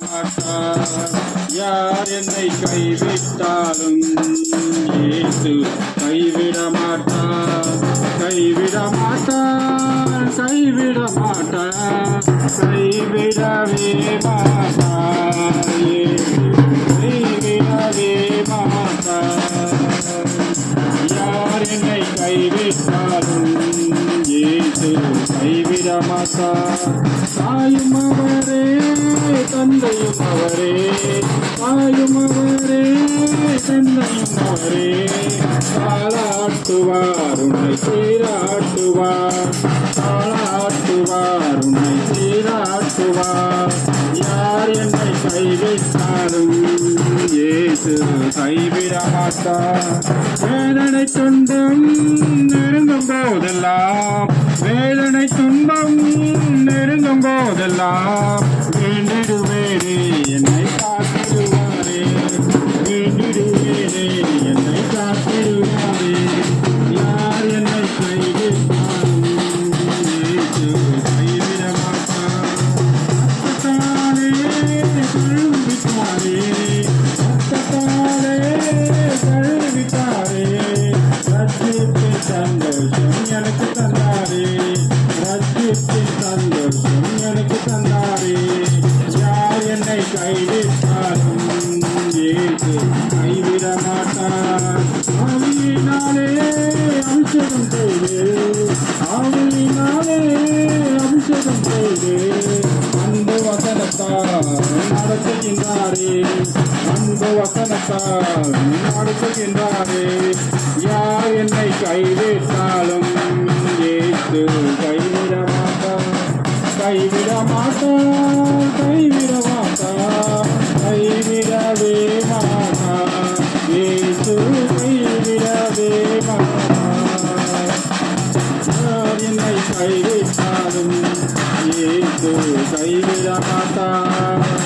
மாட்டார். யார் என்னை கைவிட்டாலும் இயேசு கைவிட மாட்டார். கைவிட மாட்டார், கைவிட மாட்டார், கைவிடவே மாட்டார். இயேசு கைவிடவே மாட்டார். யார் என்னை கைவிட்டாலும் இயேசு கைவிட மாட்டார். தாயும் அவரே, தந்தையும் அவரே, தாயும் அவரே, தந்தையும் அவரே. தாளாட்டுவார், உன்னை சீராட்டுவார், தாளாட்டுவார், உன்னை சீராட்டுவார். யார் என்னை கைவிட்டாலும் இயேசு கைவிட மாட்டார். வேதனை துன்பம் நெருங்கும் போதெல்லாம், வேதனை துன்பம் நெருங்கும் போதெல்லாம் வேண்டிடுவேனே என்னை காத்திடுவாரே, வேண்டிடுவேனே என்னை காத்திடுவாரே. யார் என்னை கைவிட்டாலும் இயேசு கைவிட மாட்டார். ரத்தத்தாலே கழுவிட்டாரே, ரத்தத்தாலே கழுவிட்டாரே. ரட்சிப்பின் சந்தோஷம் எனக்கு தந்தாரே, ரட்சிப்பின் சந்தோஷம் எனக்கு தந்தாரே. யார் என்னை கைவிட்டாலும் இயேசு கைவிட மாட்டார். ஆவியினாலே அபிஷேகம் செய்து, ஆவியினாலே அபிஷேகம் செய்து அன்பு வசனத்தால் நடத்துகின்றாரே, அன்பு வசனத்தால் நடத்துகின்றாரே. யார் என்னை கைவிட்டாலும் இயேசு கைவிட மாட்டார். கைவிட மாட்டார், கைவிட மாட்டார், கைவிடவே மாட்டார். இயேசு கைவிடவே மாட்டார். யார் என்னை கைவிட்டாலும் இயேசு கைவிட மாட்டார்.